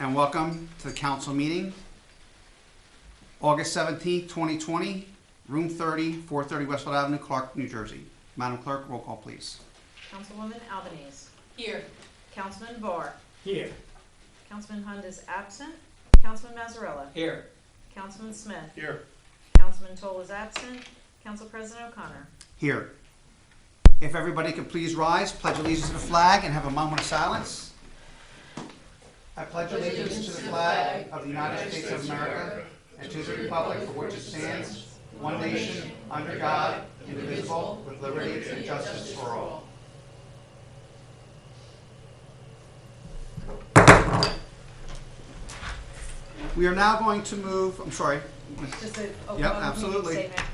and welcome to the council meeting, August 17th, 2020, room 30, 430 Westfield Avenue, Clark, New Jersey. Madam Clerk, roll call, please. Councilwoman Albanese. Here. Councilman Barr. Here. Councilman Hund is absent. Councilman Mazzarella. Here. Councilman Smith. Here. Councilman Toll is absent. Council President O'Connor. Here. If everybody could please rise, pledge allegiance to the flag, and have a moment of silence. I pledge allegiance to the flag of the United States of America and to the republic for which it stands, one nation, under God, indivisible, with liberty and justice for all. We are now going to move, I'm sorry. Just a open Yep, public absolutely. meeting statement.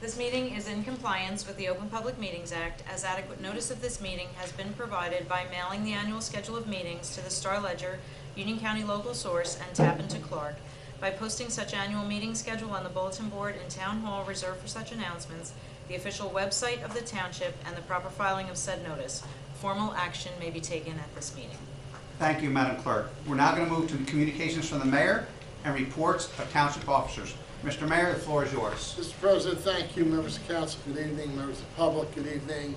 This meeting is in compliance with the Open Public Meetings Act, as adequate notice of this meeting has been provided by mailing the annual schedule of meetings to the Star-Ledger, Union County Local Source, and Tappan to Clark, by posting such annual meeting schedule on the bulletin board in Town Hall reserved for such announcements, the official website of the Township, and the proper filing of said notice. Formal action may be taken at this meeting. Thank you, Madam Clerk. We're now going to move to the communications from the mayor and reports of township officers. Mr. Mayor, the floor is yours. Mr. President, thank you. Members of council, good evening. Members of the public, good evening.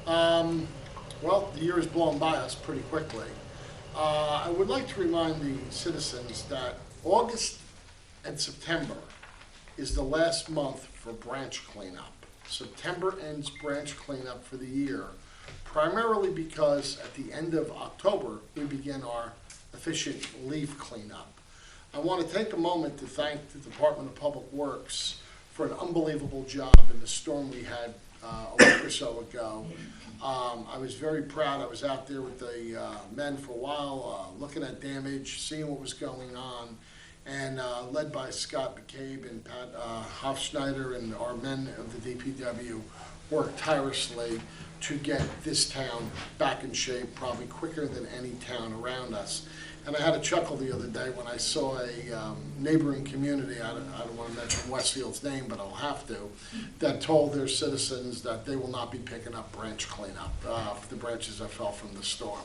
Well, the year has blown by us pretty quickly. I would like to remind the citizens that August and September is the last month for branch cleanup. September ends branch cleanup for the year, primarily because at the end of October, we begin our efficient leaf cleanup. I want to take a moment to thank the Department of Public Works for an unbelievable job in the storm we had a week or so ago. I was very proud. I was out there with the men for a while, looking at damage, seeing what was going on, and led by Scott McCabe and Pat Hofschneider and our men of the DPW worked tirelessly to get this town back in shape, probably quicker than any town around us. And I had a chuckle the other day when I saw a neighboring community, I don't want to mention Westfield's name, but I'll have to, that told their citizens that they will not be picking up branch cleanup, the branches that fell from the storm.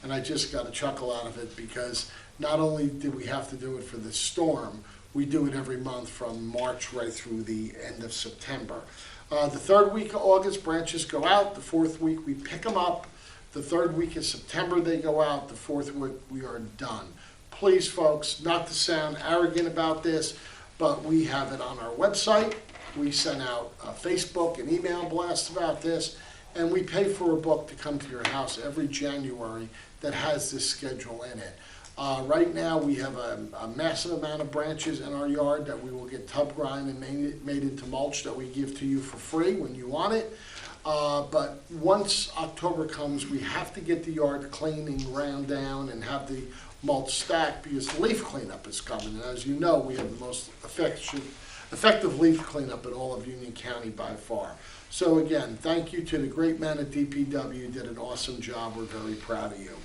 And I just got a chuckle out of it because not only did we have to do it for this storm, we do it every month from March right through the end of September. The third week of August, branches go out. The fourth week, we pick them up. The third week of September, they go out. The fourth week, we are done. Please, folks, not to sound arrogant about this, but we have it on our website. We send out a Facebook and email blasts about this, and we pay for a book to come to your house every January that has this schedule in it. Right now, we have a massive amount of branches in our yard that we will get tub grind and made into mulch that we give to you for free when you want it. But once October comes, we have to get the yard clean and ground down and have the mulch stacked because leaf cleanup is coming. And as you know, we have the most effective leaf cleanup in all of Union County by far. So again, thank you to the great men at DPW. You did an awesome job. We're very proud of you.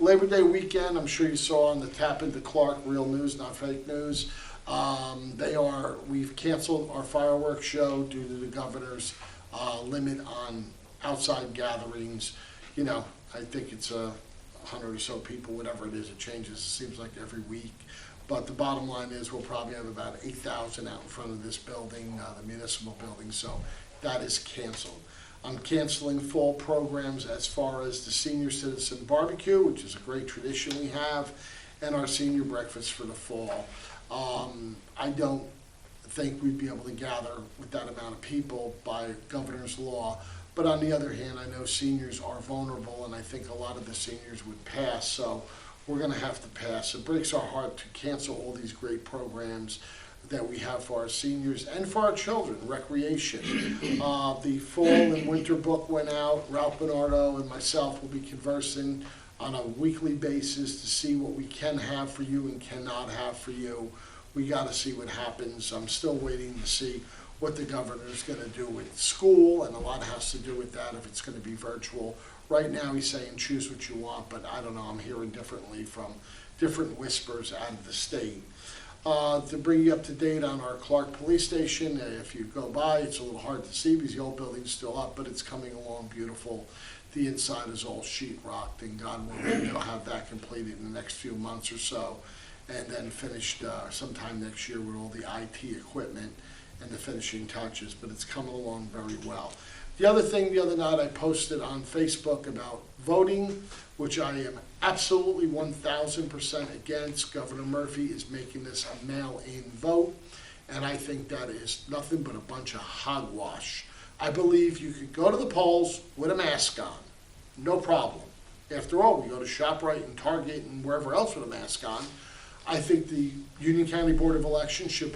Labor Day weekend, I'm sure you saw on the Tappan to Clark, real news, not fake news. We've canceled our fireworks show due to the governor's limit on outside gatherings. You know, I think it's 100 or so people, whatever it is, it changes, it seems like every week. But the bottom line is we'll probably have about 8,000 out in front of this building, the municipal building, so that is canceled. I'm canceling fall programs as far as the senior citizen barbecue, which is a great tradition we have, and our senior breakfast for the fall. I don't think we'd be able to gather with that amount of people by governor's law. But on the other hand, I know seniors are vulnerable, and I think a lot of the seniors would pass, so we're going to have to pass. It breaks our heart to cancel all these great programs that we have for our seniors and for our children, recreation. The fall and winter book went out. Ralph Bernardo and myself will be conversing on a weekly basis to see what we can have for you and cannot have for you. We got to see what happens. I'm still waiting to see what the governor's going to do with school, and a lot has to do with that if it's going to be virtual. Right now he's saying choose what you want, but I don't know. I'm hearing differently from different whispers out of the state. To bring you up to date on our Clark Police Station, if you go by, it's a little hard to see because the old building's still up, but it's coming along beautiful. The inside is all sheetrocked, and God willing, they'll have that completed in the next few months or so, and then finished sometime next year with all the IT equipment and the finishing touches, but it's coming along very well. The other thing, the other night I posted on Facebook about voting, which I am absolutely 1,000% against. Governor Murphy is making this a mail-in vote, and I think that is nothing but a bunch of hogwash. I believe you could go to the polls with a mask on, no problem. After all, we go to ShopRite and Target and wherever else with a mask on. I think the Union County Board of Elections should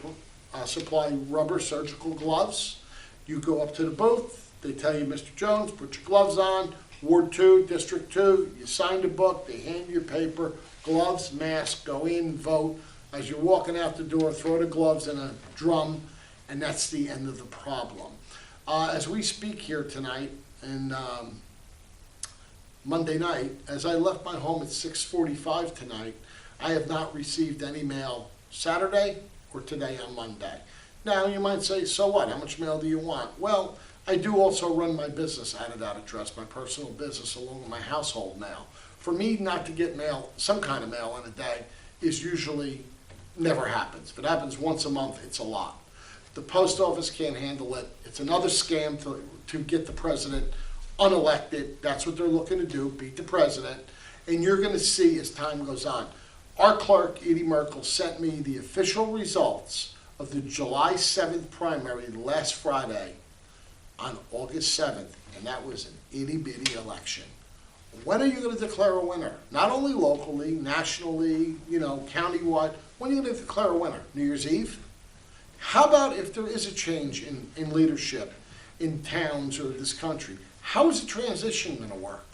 supply rubber surgical gloves. You go up to the booth, they tell you, Mr. Jones, put your gloves on, Ward 2, District 2, you sign the book, they hand you your paper, gloves, mask, go in, vote. As you're walking out the door, throw the gloves in a drum, and that's the end of the problem. As we speak here tonight, and Monday night, as I left my home at 6:45 tonight, I have not received any mail Saturday or today on Monday. Now, you might say, so what? How much mail do you want? Well, I do also run my business out of that address, my personal business, along with my household mail. For me not to get mail, some kind of mail in a day, is usually never happens. If it happens once a month, it's a lot. The post office can't handle it. It's another scam to get the president unelected. That's what they're looking to do, beat the president. And you're going to see as time goes on. Our clerk, Edie Merkel, sent me the official results of the July 7th primary last Friday on August 7th, and that was an itty-bitty election. When are you going to declare a winner? Not only locally, nationally, countywide. When are you going to declare a winner? New Year's Eve? How about if there is a change in leadership in towns or this country? How is the transition going to work?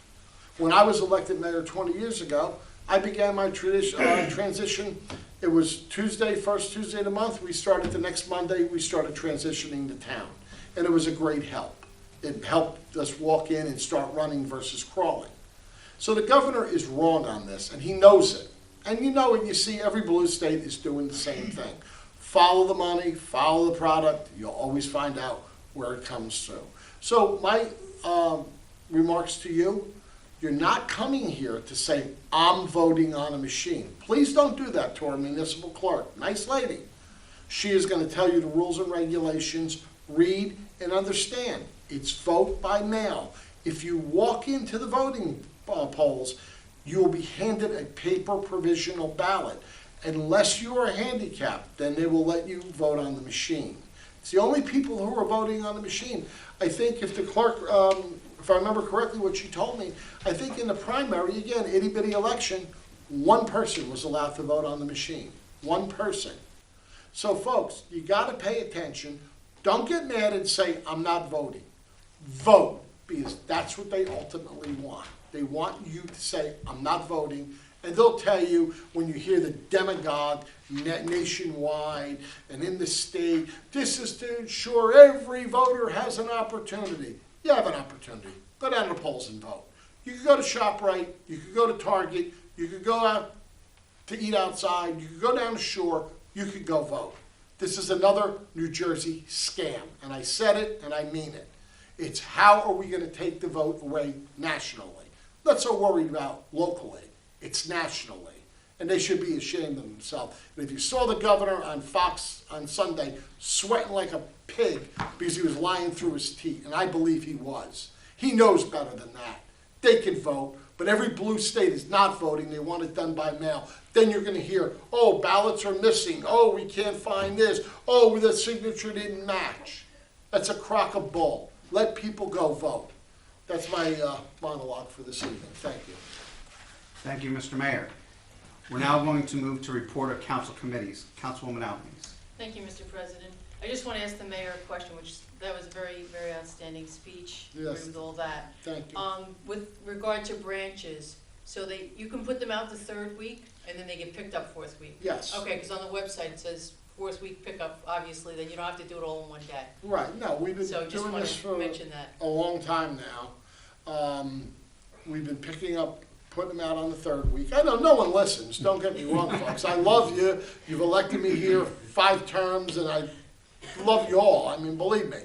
When I was elected mayor 20 years ago, I began my transition. It was Tuesday, first Tuesday of the month. We started the next Monday, we started transitioning the town. And it was a great help. It helped us walk in and start running versus crawling. So the governor is wrong on this, and he knows it. And you know it, you see every blue state is doing the same thing. Follow the money, follow the product, you'll always find out where it comes through. So my remarks to you, you're not coming here to say, I'm voting on a machine. Please don't do that to our municipal clerk. Nice lady. She is going to tell you the rules and regulations, read and understand. It's vote by mail. If you walk into the voting polls, you will be handed a paper provisional ballot. Unless you are handicapped, then they will let you vote on the machine. It's the only people who are voting on the machine. I think if the clerk, if I remember correctly what she told me, I think in the primary, again, itty-bitty election, one person was allowed to vote on the machine. One person. So folks, you got to pay attention. Don't get mad and say, I'm not voting. Vote, because that's what they ultimately want. They want you to say, I'm not voting, and they'll tell you when you hear the demagogue nationwide and in the state, this is to ensure every voter has an opportunity. You have an opportunity. Go down to the polls and vote. You could go to ShopRite, you could go to Target, you could go out to eat outside, you could go down the shore, you could go vote. This is another New Jersey scam, and I said it and I mean it. It's how are we going to take the vote away nationally? Not so worried about locally. It's nationally. And they should be ashamed of themselves. And if you saw the governor on Fox on Sunday sweating like a pig because he was lying through his teeth, and I believe he was, he knows better than that. They can vote, but every blue state is not voting. They want it done by mail. Then you're going to hear, oh, ballots are missing. Oh, we can't find this. Oh, the signature didn't match. That's a crock of bull. Let people go vote. That's my monologue for this evening. Thank you. Thank you, Mr. Mayor. We're now going to move to report of council committees. Councilwoman Albanese. Thank you, Mr. President. I just want to ask the mayor a question, that was a very, very outstanding speech. Yes. Agree with all that. Thank you. With regard to branches, so you can put them out the third week, and then they get picked up fourth week? Yes. Okay, because on the website it says fourth week pickup, obviously, then you don't have to do it all in one day. Right. No, we've been So just doing wanted this to for mention that. a long time now. We've been picking up, putting them out on the third week. I know no one listens. Don't get me wrong, folks. I love you. You've elected me here 5 terms, and I love you all. I mean, believe me.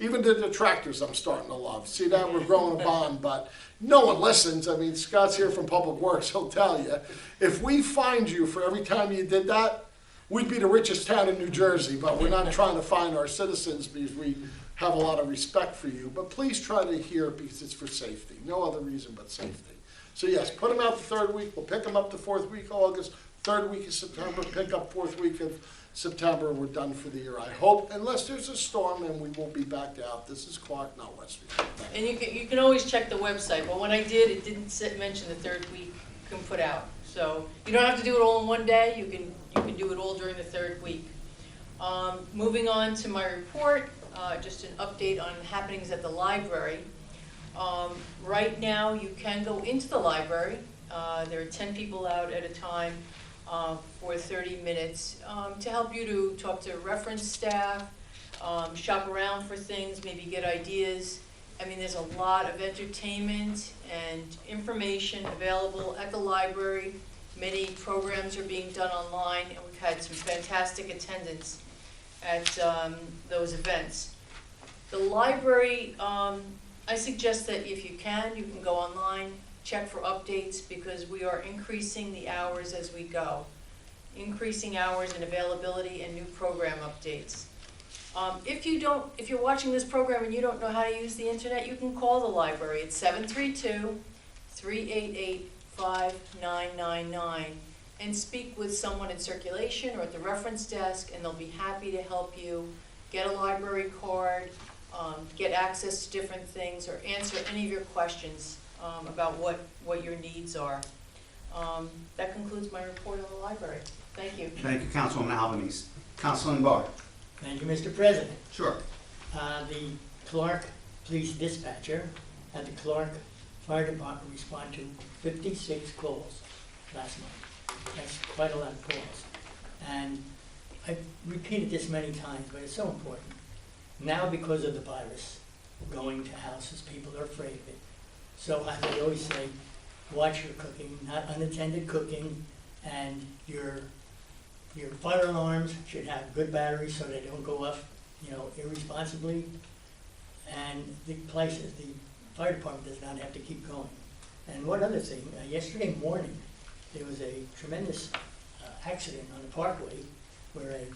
Even the detractors I'm starting to love. See that? We're growing a bond, but no one listens. I mean, Scott's here from Public Works, he'll tell you. If we fined you for every time you did that, we'd be the richest town in New Jersey, but we're not trying to fine our citizens because we have a lot of respect for you. But please try to hear it because it's for safety. No other reason but safety. So yes, put them out the third week. We'll pick them up the fourth week of August, third week of September, pick up fourth week of September. We're done for the year, I hope, unless there's a storm and we won't be back out. This is Clark, not Westfield. And you can always check the website, but when I did, it didn't mention the third week you can put out. So you don't have to do it all in one day, you can do it all during the third week. Moving on to my report, just an update on happenings at the library. Right now, you can go into the library. There are 10 people out at a time for 30 minutes to help you to talk to reference staff, shop around for things, maybe get ideas. I mean, there's a lot of entertainment and information available at the library. Many programs are being done online, and we've had some fantastic attendance at those events. The library, I suggest that if you can go online, check for updates, because we are increasing the hours as we go. Increasing hours and availability and new program updates. If you're watching this program and you don't know how to use the internet, you can call the library at 732-388-5999 and speak with someone in circulation or at the reference desk, and they'll be happy to help you get a library card, get access to different things, or answer any of your questions about what your needs are. That concludes my report on the library. Thank you. Thank you, Councilwoman Albanese. Councilman Barr. Thank you, Mr. President. Sure. The Clark Police Dispatcher had the Clark Fire Department respond to 56 calls last month. That's quite a lot of calls. And I've repeated this many times, but it's so important. Now, because of the virus, going to houses, people are afraid of it. So I would always say, watch your cooking, not unattended cooking, and your fire alarms should have good batteries so they don't go off, irresponsibly. And the fire department does not have to keep going. And one other thing, yesterday morning, there was a tremendous accident on the parkway where a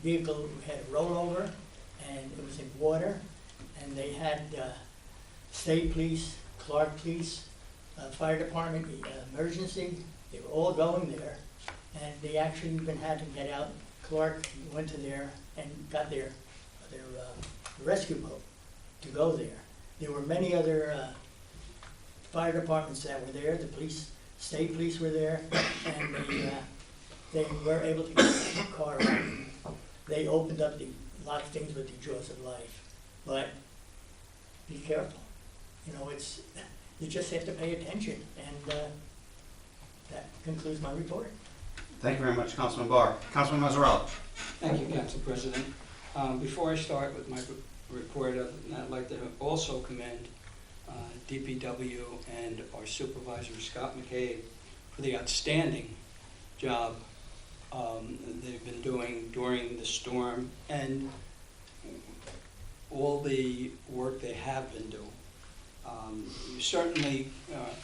vehicle had a rollover and it was in water, and they had state police, Clark Police, fire department, emergency, they were all going there, and they actually even had to get out. Clark went to there and got their rescue boat to go there. There were many other fire departments that were there. The police, state police were there, and they were able to get the car out. They opened up a lot of things with the jaws of life, but be careful. You just have to pay attention, and that concludes my report. Thank you very much, Councilman Barr. Councilman Mazzarella. Thank you, Council President. Before I start with my report, I'd like to also commend DPW and our supervisor, Scott McCabe, for the outstanding job they've been doing during the storm and all the work they have been doing. You certainly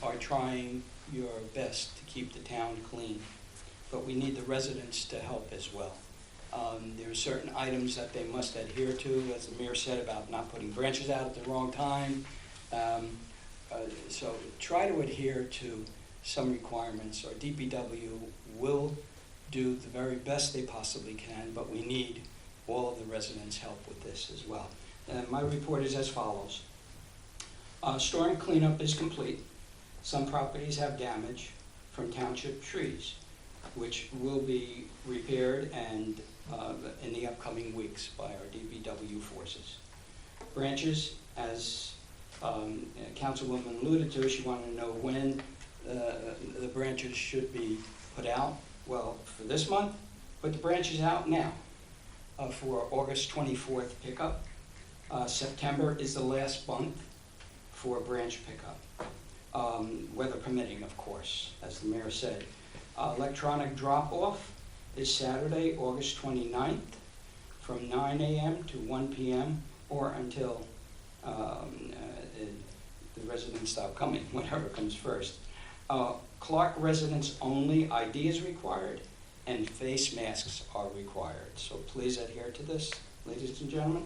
are trying your best to keep the town clean, but we need the residents to help as well. There are certain items that they must adhere to, as the mayor said, about not putting branches out at the wrong time. So try to adhere to some requirements. Our DPW will do the very best they possibly can, but we need all of the residents' help with this as well. And my report is as follows. Storm cleanup is complete. Some properties have damage from township trees, which will be repaired and in the upcoming weeks by our DPW forces. Branches, as Councilwoman alluded to, she wanted to know when the branches should be put out. Well, for this month, put the branches out now for August 24th pickup. September is the last month for branch pickup, weather permitting, of course, as the mayor said. Electronic drop-off is Saturday, August 29th, from 9 a.m. to 1 p.m. or until the residents stop coming, whatever comes first. Clark residents only, ID is required, and face masks are required. So please adhere to this, ladies and gentlemen.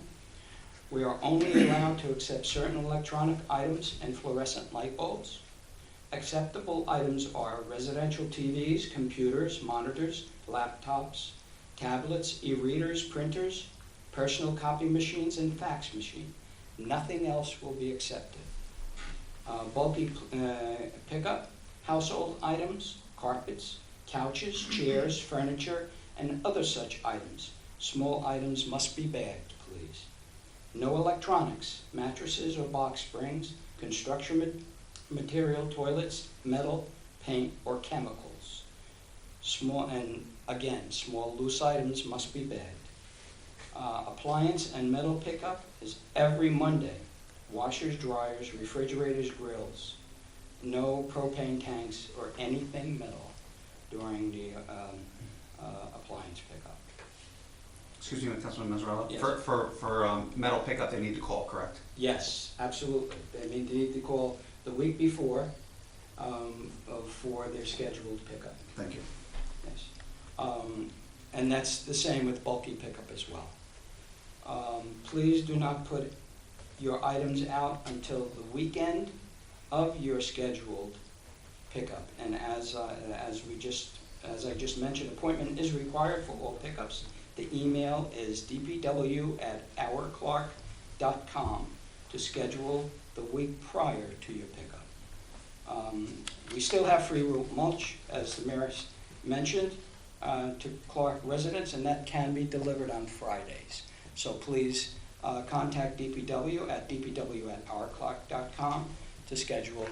We are only allowed to accept certain electronic items and fluorescent light bulbs. Acceptable items are residential TVs, computers, monitors, laptops, tablets, e-readers, printers, personal copy machines, and fax machine. Nothing else will be accepted. Bulky pickup, household items, carpets, couches, chairs, furniture, and other such items. Small items must be bagged, please. No electronics, mattresses or box springs, construction material, toilets, metal, paint, or chemicals. Small loose items must be bagged. Appliance and metal pickup is every Monday. Washers, dryers, refrigerators, grills. No propane tanks or anything metal during the appliance pickup. Excuse me, Councilman Mazzarella. Yes. For metal pickup, they need to call, correct? Yes, absolutely. They need to call the week before for their scheduled pickup. Thank you. Yes. And that's the same with bulky pickup as well. Please do not put your items out until the weekend of your scheduled pickup. And as I just mentioned, appointment is required for all pickups. The email is dpw@ourclark.com to schedule the week prior to your pickup. We still have free mulch, as the mayor mentioned, to Clark residents, and that can be delivered on Fridays. So please contact DPW at dpw@ourclark.com to schedule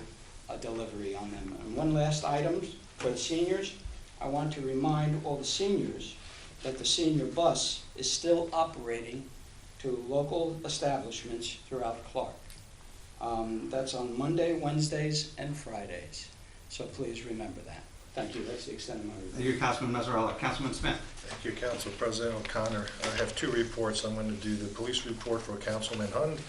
a delivery on them. And one last item for the seniors, I want to remind all the seniors that the senior bus is still operating to local establishments throughout Clark. That's on Monday, Wednesdays, and Fridays. So please remember that. Thank you. That's the extent of my report. Thank you, Councilman Mazzarella. Councilman Smith. Thank you, Council President O'Connor. I have two reports. I'm going to do the police report for Councilman Hund.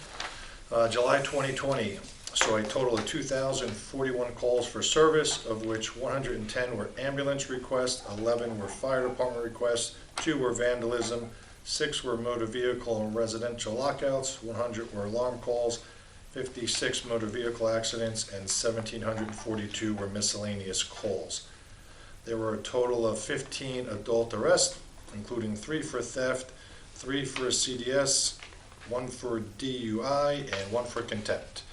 July 2020 saw a total of 2,041 calls for service, of which 110 were ambulance requests, 11 were fire department requests, 2 were vandalism, 6 were motor vehicle and residential lockouts, 100 were alarm calls, 56 motor vehicle accidents, and 1,742 were miscellaneous calls. There were a total of 15 adult arrests, including 3 for theft, 3 for CDS, 1 for DUI, and 1 for contempt.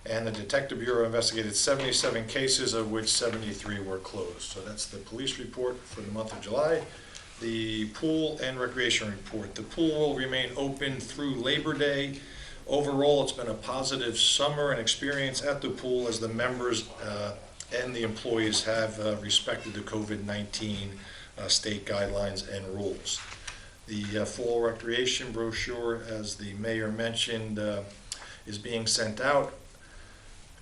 And the Detective Bureau investigated 77 cases, of which 73 were closed. So that's the police report for the month of July. The pool and recreation report. The pool will remain open through Labor Day. Overall, it's been a positive summer and experience at the pool as the members and the employees have respected the COVID-19 state guidelines and rules. The fall recreation brochure, as the mayor mentioned, is being sent out.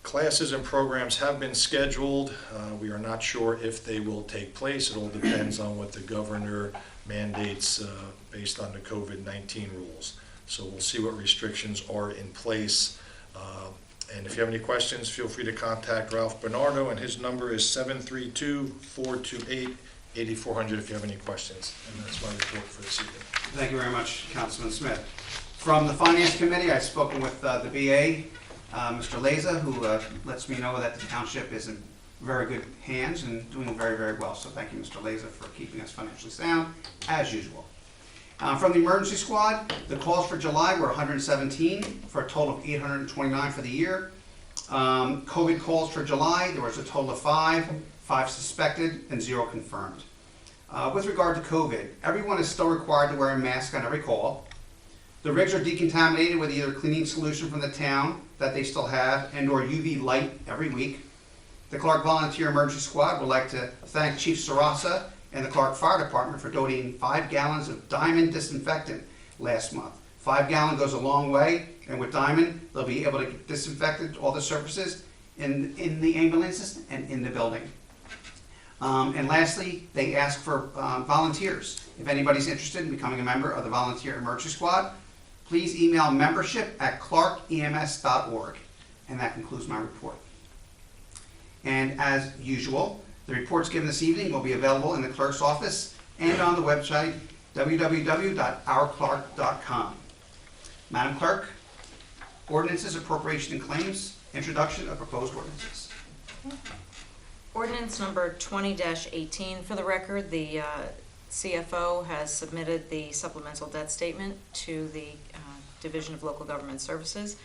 Classes and programs have been scheduled. We are not sure if they will take place. It all depends on what the governor mandates based on the COVID-19 rules. So we'll see what restrictions are in place. And if you have any questions, feel free to contact Ralph Bernardo, and his number is 732-428-8400 if you have any questions. And that's my report for this evening. Thank you very much, Councilman Smith. From the Finance Committee, I've spoken with the BA, Mr. Leza, who lets me know that the township is in very good hands and doing very, very well. So thank you, Mr. Leza, for keeping us financially sound, as usual. From the emergency squad, the calls for July were 117 for a total of 829 for the year. COVID calls for July, there was a total of 5 suspected and 0 confirmed. With regard to COVID, everyone is still required to wear a mask on every call. The rigs are decontaminated with either cleaning solution from the town that they still have and or UV light every week. The Clark Volunteer Emergency Squad would like to thank Chief Sarasa and the Clark Fire Department for donating 5 gallons of Diamond disinfectant last month. 5 gallon goes a long way, and with Diamond, they'll be able to disinfect all the surfaces in the ambulances and in the building. And lastly, they ask for volunteers. If anybody's interested in becoming a member of the Volunteer Emergency Squad, please email membership@clarkems.org. And that concludes my report. And as usual, the reports given this evening will be available in the clerk's office and on the website www.ourclark.com. Madam Clerk, ordinances, appropriation, and claims, introduction of proposed ordinances. Ordinance number 20-18. For the record, the CFO has submitted the supplemental debt statement to the Division of Local Government Services.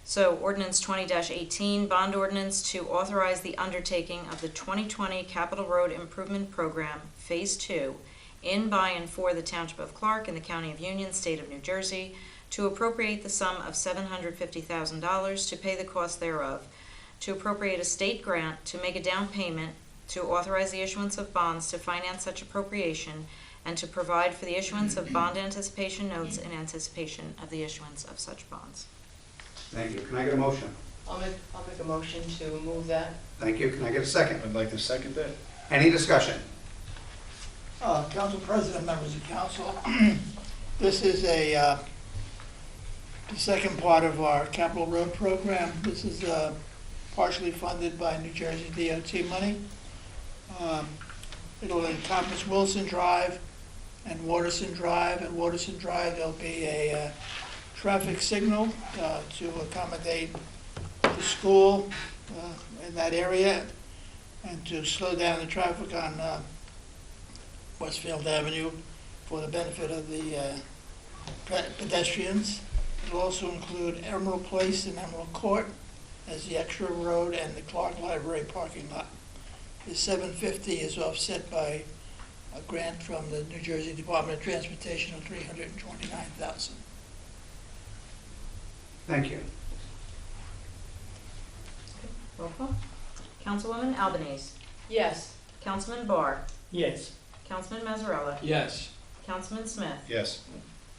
So ordinance 20-18, bond ordinance to authorize the undertaking of the 2020 Capital Road Improvement Program, Phase 2, in, by, and for the Township of Clark in the County of Union, State of New Jersey, to appropriate the sum of $750,000 to pay the cost thereof, to appropriate a state grant to make a down payment, to authorize the issuance of bonds to finance such appropriation, and to provide for the issuance of bond anticipation notes in anticipation of the issuance of such bonds. Thank you. Can I get a motion? I'll make a motion to move that. Thank you. Can I get a second? I'd like to second that. Any discussion? Council President, members of council, this is the second part of our Capital Road Program. This is partially funded by New Jersey DOT money. It'll encompass Wilson Drive and Waterson Drive. At Waterson Drive, there'll be a traffic signal to accommodate the school in that area and to slow down the traffic on Westfield Avenue for the benefit of the pedestrians. It'll also include Emerald Place and Emerald Court as the extra road and the Clark Library parking lot. The $750 is offset by a grant from the New Jersey Department of Transportation of $329,000. Thank you. Roll call. Councilwoman Albanese. Yes. Councilman Barr. Yes. Councilman Mazzarella. Yes. Councilman Smith. Yes.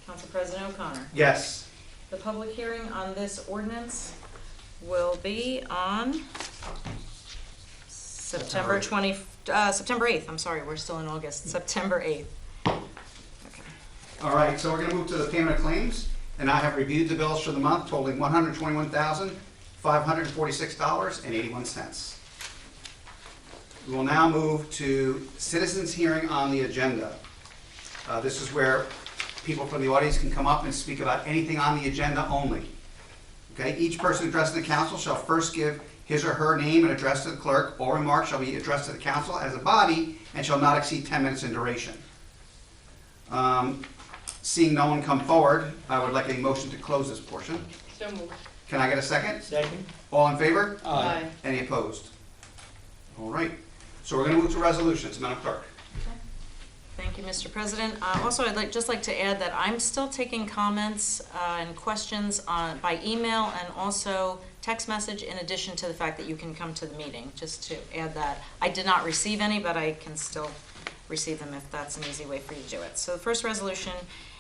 Council President O'Connor. Yes. The public hearing on this ordinance will be on September 8th. I'm sorry, we're still in August. September 8th. Okay. All right, so we're going to move to the payment of claims, and I have reviewed the bills for the month totaling $121,546.81. We will now move to citizens' hearing on the agenda. This is where people from the audience can come up and speak about anything on the agenda only. Okay, each person addressing the council shall first give his or her name and address to the clerk. All remarks shall be addressed to the council as a body and shall not exceed 10 minutes in duration. Seeing no one come forward, I would like a motion to close this portion. So moved. Can I get a second? Second? All in favor? Aye. Any opposed? All right, so we're going to move to resolutions. Madam Clerk. Thank you, Mr. President. Also, I'd just like to add that I'm still taking comments and questions by email and also text message, in addition to the fact that you can come to the meeting, just to add that. I did not receive any, but I can still receive them if that's an easy way for you to do it. So the first resolution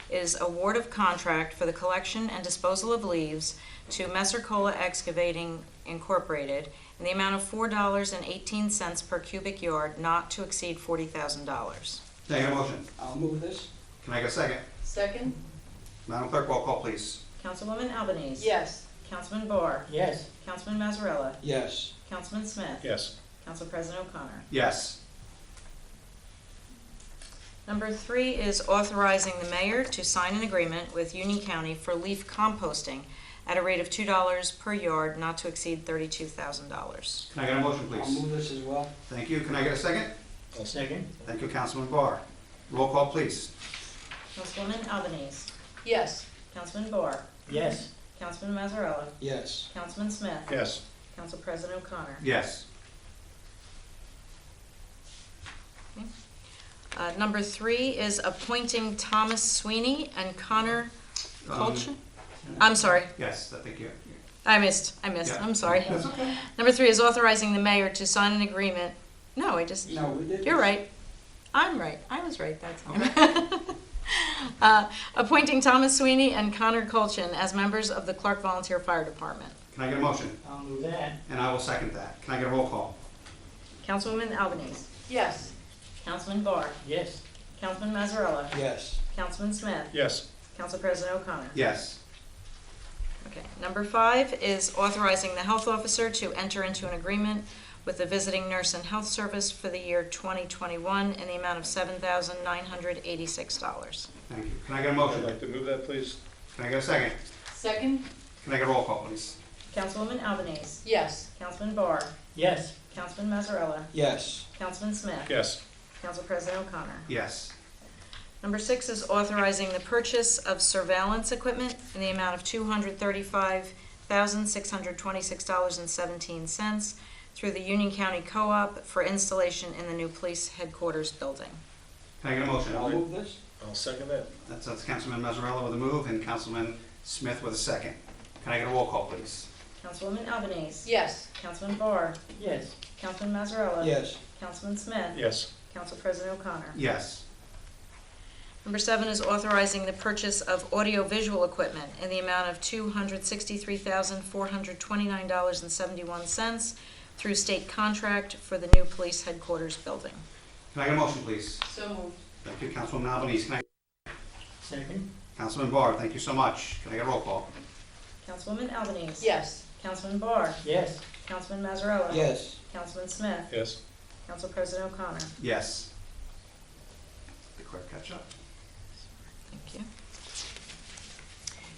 is award of contract for the collection and disposal of leaves to Messer Cola Excavating Incorporated in the amount of $4.18 per cubic yard, not to exceed $40,000. Can I get a motion? I'll move this. Can I get a second? Second? Madam Clerk, roll call, please. Councilwoman Albanese. Yes. Councilman Barr. Yes. Councilman Mazzarella. Yes. Councilman Smith. Yes. Council President O'Connor. Yes. Number 3 is authorizing the mayor to sign an agreement with Union County for leaf composting at a rate of $2 per yard, not to exceed $32,000. Can I get a motion, I'll please? move this as well. Thank you. Can I get a second? Second? Thank you, Councilman Barr. Roll call, please. Councilwoman Albanese. Yes. Councilman Barr. Yes. Councilman Mazzarella. Yes. Councilman Smith. Yes. Council President O'Connor. Yes. Number 3 is appointing Thomas Sweeney and Connor Colchin. I'm sorry, Yes, I think you. I missed, Yeah. I'm sorry. That's okay. Number 3 is authorizing the mayor to sign an agreement. No, I just, No, we did. you're this. right. I'm right, I was right that time. Appointing Thomas Sweeney and Connor Colchin as members of the Clark Volunteer Fire Department. Can I get a motion? I'll move that. And I will second that. Can I get a roll call? Councilwoman Albanese. Yes. Councilman Barr. Yes. Councilman Mazzarella. Yes. Councilman Smith. Yes. Council President O'Connor. Yes. Okay. Number 5 is authorizing the health officer to enter into an agreement with the Visiting Nurse and Health Service for the year 2021 in the amount of $7,986. Thank you. Can I get a I'd motion? like to move that, please. Can I get a second? Second? Can I get a roll call, please? Councilwoman Albanese. Yes. Councilman Barr. Yes. Councilman Mazzarella. Yes. Councilman Smith. Yes. Council President O'Connor. Yes. Number 6 is authorizing the purchase of surveillance equipment in the amount of $235,626.17 through the Union County Co-op for installation in the new police headquarters building. Can I get a motion? I'll move this. I'll second that. That's Councilman Mazzarella with a move and Councilman Smith with a second. Can I get a roll call, please? Councilwoman Albanese. Yes. Councilman Barr. Yes. Councilman Mazzarella. Yes. Councilman Smith. Yes. Council President O'Connor. Yes. Number 7 is authorizing the purchase of audiovisual equipment in the amount of $263,429.71 through state contract for the new police headquarters building. Can I get a motion, please? So moved. Thank you, Councilwoman Albanese. Can I, Second. Councilman Barr, thank you so much. Can I get a roll call? Councilwoman Albanese. Yes. Councilman Barr. Yes. Councilman Mazzarella. Yes. Councilman Smith. Yes. Council President O'Connor. Yes. The clerk catch up. Thank you.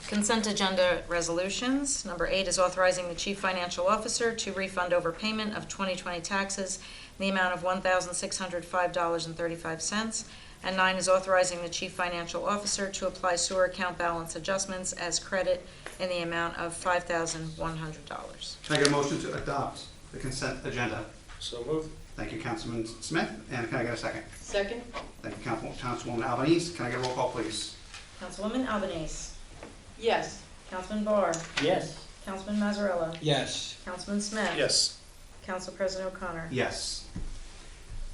Consent agenda resolutions. Number 8 is authorizing the chief financial officer to refund overpayment of 2020 taxes in the amount of $1,605.35. And 9 is authorizing the chief financial officer to apply sewer account balance adjustments as credit in the amount of $5,100. Can I get a motion to adopt the consent agenda? So moved. Thank you, Councilman Smith. And can I get a second? Second? Thank you, Councilwoman Albanese. Can I get a roll call, please? Councilwoman Albanese. Yes. Councilman Barr. Yes. Councilman Mazzarella. Yes. Councilman Smith. Yes. Council President O'Connor. Yes.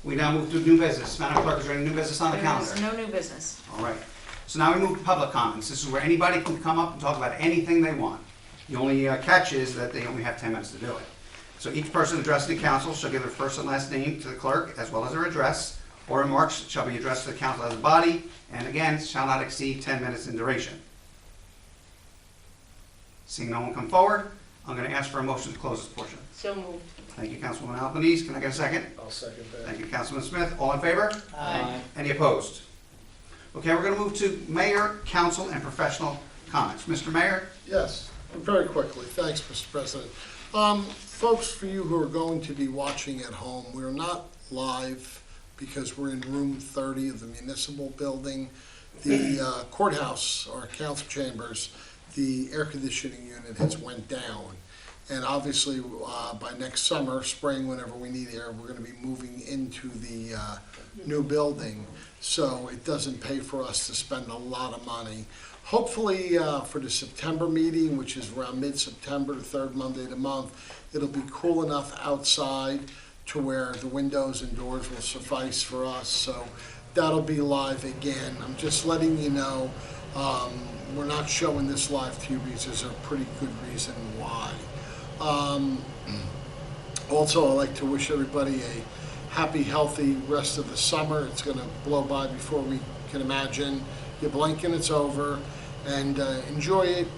We now move to new business. Madam Clerk, is there any new business on the calendar? There is no new business. All right. So now we move to public comments. This is where anybody can come up and talk about anything they want. The only catch is that they only have 10 minutes to do it. So each person addressing the council shall give their first and last name to the clerk, as well as their address, or remarks shall be addressed to the council as a body, and again, shall not exceed 10 minutes in duration. Seeing no one come forward, I'm going to ask for a motion to close this portion. So moved. Thank you, Councilwoman Albanese. Can I get a second? I'll second that. Thank you, Councilman Smith. All in favor? Aye. Any opposed? Okay, we're going to move to mayor, council, and professional comments. Mr. Mayor? Yes, very quickly. Thanks, Mr. President. Folks, for you who are going to be watching at home, we're not live because we're in room 30 of the municipal building. The courthouse, our council chambers, the air conditioning unit has went down. And obviously, by next summer, spring, whenever we need air, we're going to be moving into the new building. So it doesn't pay for us to spend a lot of money. Hopefully, for the September meeting, which is around mid-September, the third Monday of the month, it'll be cool enough outside to where the windows and doors will suffice for us. So that'll be live again. I'm just letting you know, we're not showing this live to you because there's a pretty good reason why. Also, I'd like to wish everybody a happy, healthy rest of the summer. It's going to blow by before we can imagine. You blink and it's over, and enjoy it.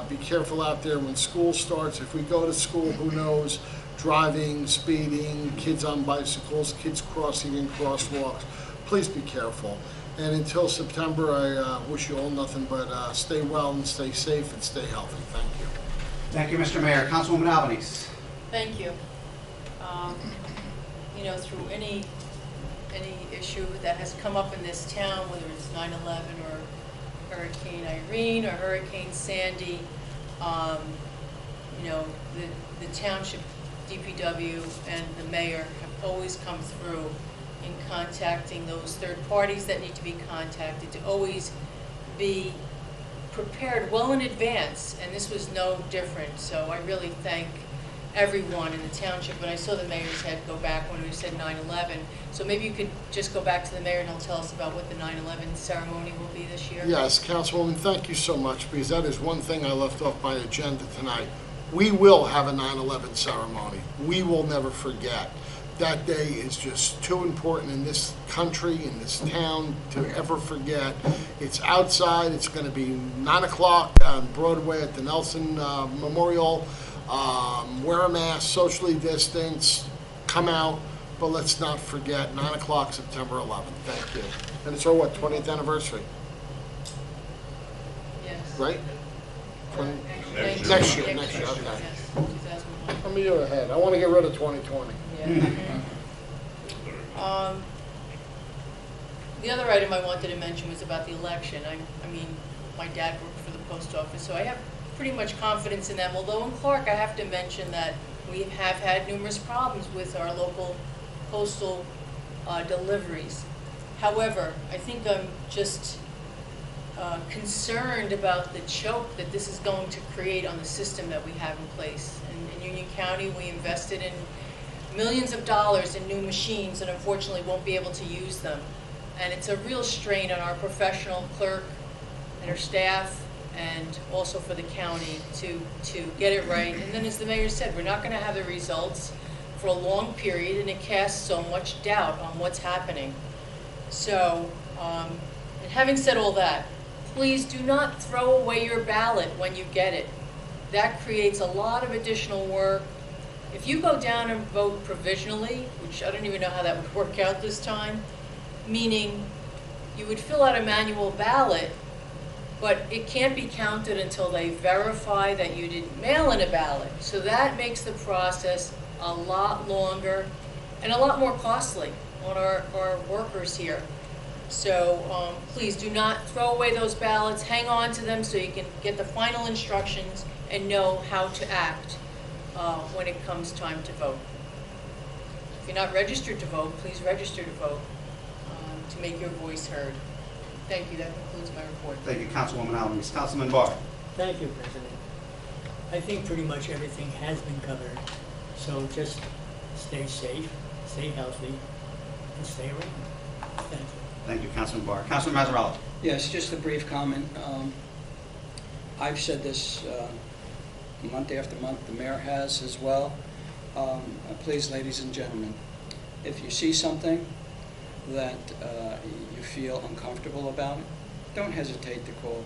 Be careful out there when school starts. If we go to school, who knows? Driving, speeding, kids on bicycles, kids crossing in crosswalks. Please be careful. And until September, I wish you all nothing but stay well and stay safe and stay healthy. Thank you. Thank you, Mr. Mayor. Councilwoman Albanese. Thank you. You know, through any issue that has come up in this town, whether it's 9/11 or Hurricane Irene or Hurricane Sandy, you know, the Township DPW and the mayor have always come through in contacting those third parties that need to be contacted, to always be prepared well in advance, and this was no different. So I really thank everyone in the township. When I saw the mayor's head go back when we said 9/11, so maybe you could just go back to the mayor and he'll tell us about what the 9/11 ceremony will be this year. Yes, Councilwoman, thank you so much, because that is one thing I left off my agenda tonight. We will have a 9/11 ceremony. We will never forget. that day is just too important in this country, in this town, to ever forget. It's outside. It's going to be 9 o'clock on Broadway at the Nelson Memorial. Wear a mask, socially distance, come out, but let's not forget 9 o'clock, September 11th. Thank you. And it's our, what, 20th anniversary, Yes. right? Next Next year, okay. Yes, 2001. I'm a year ahead. I want to get rid of 2020. Yeah. The other item I wanted to mention was about the election. I mean, my dad worked for the post office, so I have pretty much confidence in them. Although in Clark, I have to mention that we have had numerous problems with our local postal deliveries. However, I think I'm just concerned about the choke that this is going to create on the system that we have in place. In Union County, we invested in millions of dollars in new machines and unfortunately won't be able to use them. And it's a real strain on our professional clerk and her staff and also for the county to get it right. And then as the mayor said, we're not going to have the results for a long period and it casts so much doubt on what's happening. So, and having said all that, please do not throw away your ballot when you get it. That creates a lot of additional work. If you go down and vote provisionally, which I don't even know how that would work out this time, meaning you would fill out a manual ballot, but it can't be counted until they verify that you didn't mail in a ballot. So that makes the process a lot longer and a lot more costly on our workers here. So please do not throw away those ballots. Hang on to them so you can get the final instructions and know how to act when it comes time to vote. If you're not registered to vote, please register to vote to make your voice heard. Thank you. That concludes my report. Thank you, Councilwoman Alves. Councilman Barr. Thank you, President. I think pretty much everything has been covered, so just stay safe, stay healthy, and stay around. Thank you. Thank you, Councilman Barr. Councilman Mazzarella. Yes, just a brief comment. I've said this month after month, the mayor has as well. Please, ladies and gentlemen, if you see something that you feel uncomfortable about it, don't hesitate to call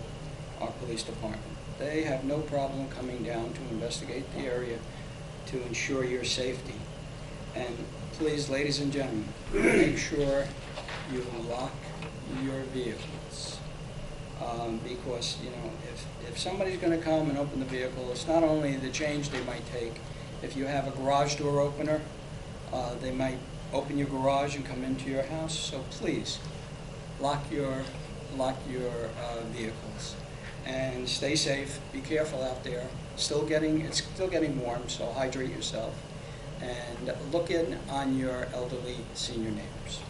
our police department. They have no problem coming down to investigate the area to ensure your safety. And please, ladies and gentlemen, make sure you lock your vehicles. Because, you know, if somebody's going to come and open the vehicle, it's not only the change they might take. If you have a garage door opener, they might open your garage and come into your house. So please, lock your vehicles and stay safe. Be careful out there. It's still getting warm, so hydrate yourself and look in on your elderly senior neighbors.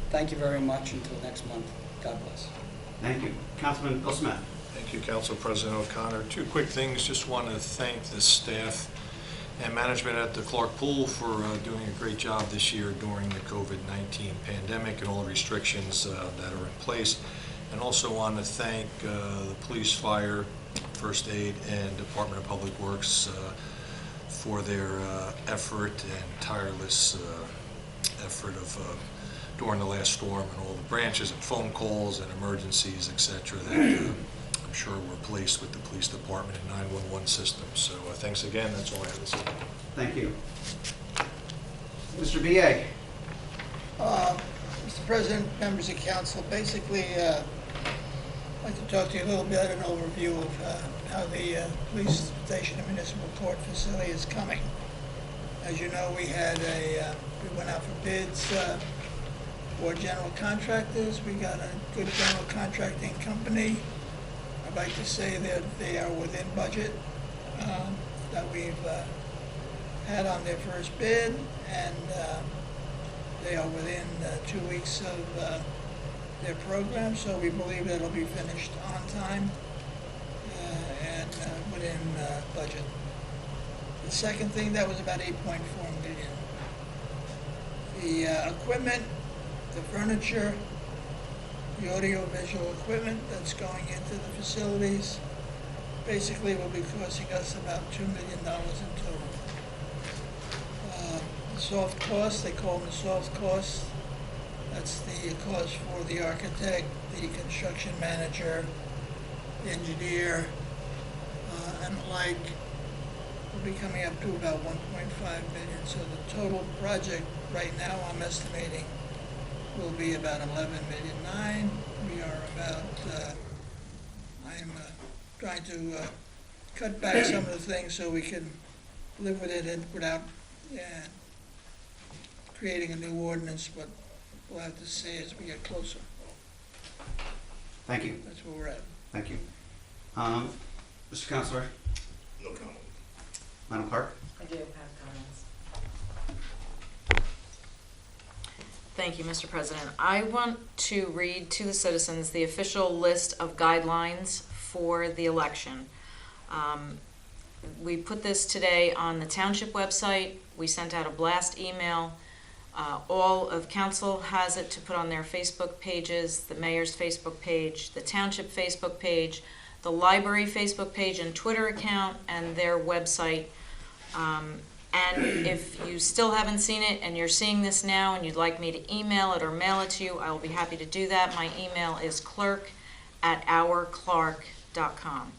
Thank you very much. Until next month. God bless. Thank you. Councilman Bill Smith. Thank you, Council President O'Connor. Two quick things. Just want to thank the staff and management at the Clark Pool for doing a great job this year during the COVID-19 pandemic and all the restrictions that are in place. And also want to thank the police, fire, first aid, and Department of Public Works for their effort and tireless effort of during the last storm and all the branches and phone calls and emergencies, etc. that I'm sure were placed with the police department and 911 system. So thanks again. That's all I have to say. Thank you. Mr. B.A. Mr. President, members of council, basically, I'd like to talk to you a little bit, an overview of how the police station and municipal court facility is coming. As you know, we went out for bids for general contractors. We got a good general contracting company. I'd like to say that they are within budget that we've had on their first bid, and they are within 2 weeks of their program, so we believe that it'll be finished on time and within budget. The second thing, that was about $8.4 million. The equipment, the furniture, the audio-visual equipment that's going into the facilities basically will be costing us about $2 million in total. The soft costs, they call them the soft costs. That's the cost for the architect, the construction manager, the engineer, and the like. Will be coming up to about 1.5 million. So the total project right now, I'm estimating, will be about 11,900,000. We are about, I'm trying to cut back some of the things so we can live with it and without creating a new ordinance, but we'll have to see as we get closer. Thank you. That's where we're at. Thank you. Mr. Counselor? No comment. Madam Clerk? I do have comments. Thank you, Mr. President. I want to read to the citizens the official list of guidelines for the election. We put this today on the Township website. We sent out a blast email. All of council has it to put on their Facebook pages, the mayor's Facebook page, the Township Facebook page, the library Facebook page and Twitter account, and their website. And if you still haven't seen it and you're seeing this now and you'd like me to email it or mail it to you, I will be happy to do that. My email is clerk@ourclark.com.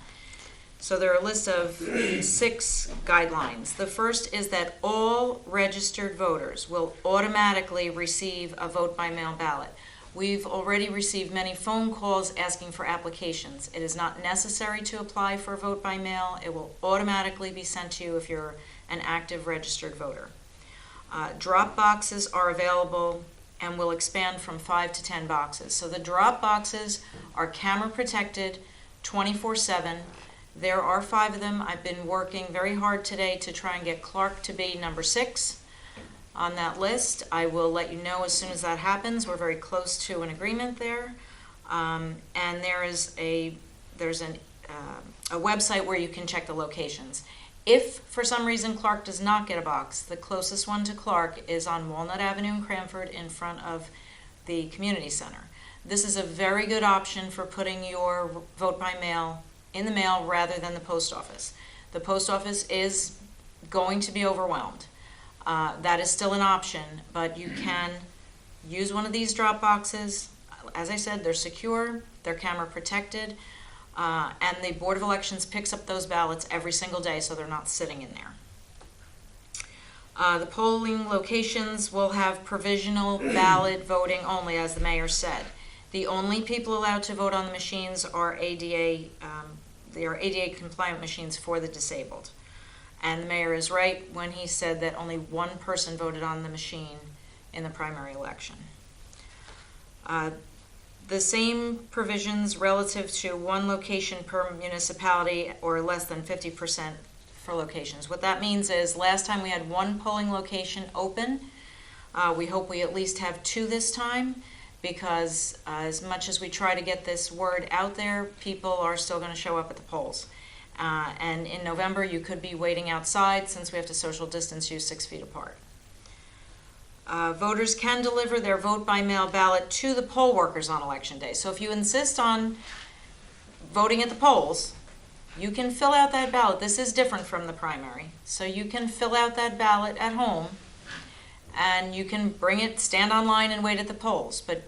So there are a list of 6 guidelines. The first is that all registered voters will automatically receive a vote-by-mail ballot. We've already received many phone calls asking for applications. It is not necessary to apply for a vote by mail. It will automatically be sent to you if you're an active registered voter. Drop boxes are available and will expand from 5 to 10 boxes. So the drop boxes are camera protected 24/7. There are 5 of them. I've been working very hard today to try and get Clark to be number 6 on that list. I will let you know as soon as that happens. We're very close to an agreement there. And there's a website where you can check the locations. If for some reason Clark does not get a box, the closest one to Clark is on Walnut Avenue in Cranford in front of the community center. This is a very good option for putting your vote by mail in the mail rather than the post office. The post office is going to be overwhelmed. That is still an option, but you can use one of these drop boxes. As I said, they're secure, they're camera protected, and the Board of Elections picks up those ballots every single day, so they're not sitting in there. The polling locations will have provisional ballot voting only, as the mayor said. The only people allowed to vote on the machines are ADA compliant machines for the disabled. And the mayor is right when he said that only 1 person voted on the machine in the primary election. The same provisions relative to 1 location per municipality or less than 50% for locations. What that means is last time we had 1 polling location open. We hope we at least have 2 this time, because as much as we try to get this word out there, people are still going to show up at the polls. And in November, you could be waiting outside since we have to social distance you 6 feet apart. Voters can deliver their vote-by-mail ballot to the poll workers on Election Day. So if you insist on voting at the polls, you can fill out that ballot. This is different from the primary. So you can fill out that ballot at home, and you can bring it, stand online, and wait at the polls. But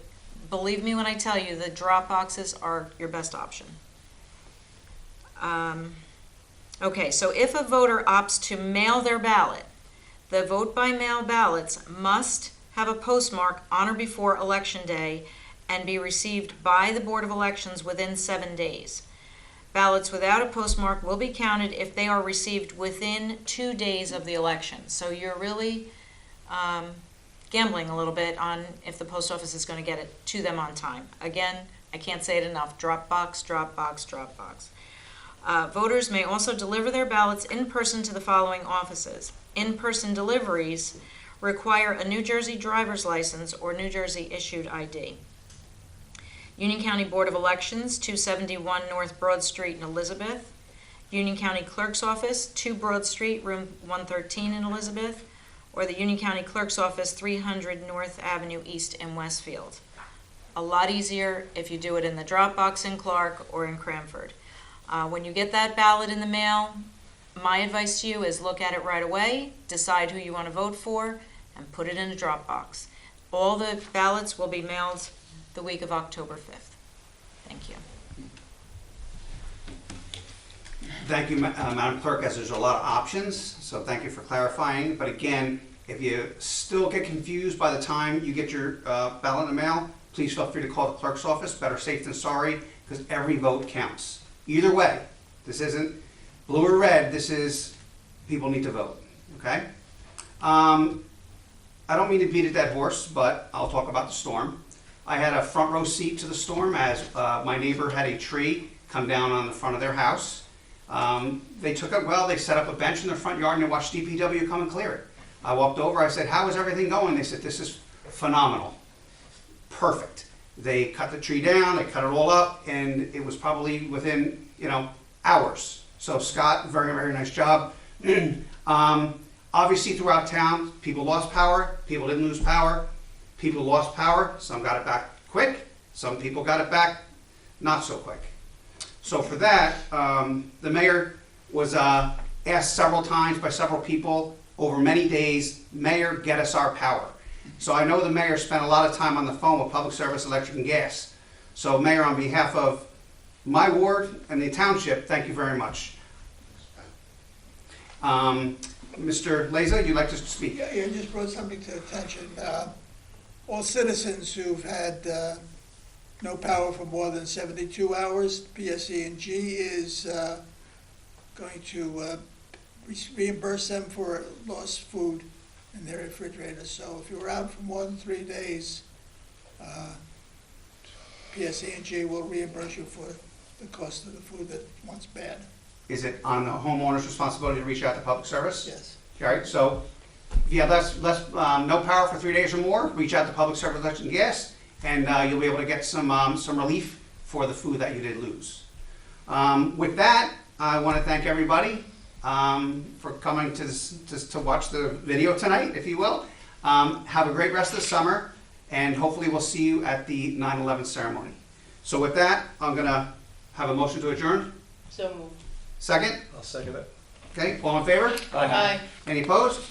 believe me when I tell you, the drop boxes are your best option. Okay, so if a voter opts to mail their ballot, the vote-by-mail ballots must have a postmark on or before Election Day and be received by the Board of Elections within 7 days. Ballots without a postmark will be counted if they are received within 2 days of the election. So you're really gambling a little bit on if the post office is going to get it to them on time. Again, I can't say it enough. Drop box, drop box, drop box. Voters may also deliver their ballots in person to the following offices. In-person deliveries require a New Jersey driver's license or New Jersey issued ID. Union County Board of Elections, 271 North Broad Street in Elizabeth. Union County Clerk's Office, 2 Broad Street, room 113 in Elizabeth. Or the Union County Clerk's Office, 300 North Avenue East in Westfield. A lot easier if you do it in the drop box in Clark or in Cranford. When you get that ballot in the mail, my advice to you is look at it right away, decide who you want to vote for, and put it in a drop box. All the ballots will be mailed the week of October 5th. Thank you. Thank you, Madam Clerk, as there's a lot of options, so thank you for clarifying. But again, if you still get confused by the time you get your ballot in the mail, please feel free to call the clerk's office. Better safe than sorry, because every vote counts. Either way, this isn't blue or red, this is, people need to vote, okay? I don't mean to beat a dead horse, but I'll talk about the storm. I had a front row seat to the storm as my neighbor had a tree come down on the front of their house. They took it well, they set up a bench in their front yard and they watched DPW come and clear it. I walked over, I said, how is everything going? They said, this is phenomenal. Perfect. They cut the tree down, they cut it all up, and it was probably within, hours. So Scott, very, very nice job. Obviously throughout town, people lost power, people didn't lose power. People lost power, some got it back quick, some people got it back not so quick. So for that, the mayor was asked several times by several people over many days, Mayor, get us our power. So I know the mayor spent a lot of time on the phone with Public Service, Electric and Gas. So Mayor, on behalf of my ward and the township, thank you very much. Mr. Leza, you'd like to speak? Yeah, you just brought something to attention. All citizens who've had no power for more than 72 hours, PSE&G is going to reimburse them for lost food in their refrigerator. So if you were out for more than 3 days, PSE&G will reimburse you for the cost of the food that went bad. Is it on the homeowner's responsibility to reach out to Public Service? Yes. All right, so if you have no power for 3 days or more, reach out to Public Service, Electric and Gas, and you'll be able to get some relief for the food that you did lose. With that, I want to thank everybody for coming to watch the video tonight, if you will. Have a great rest of the summer, and hopefully we'll see you at the 9/11 ceremony. So with that, I'm going to have a motion to adjourn. So moved. Second? I'll second it. Okay, all in favor? Aye. Any opposed?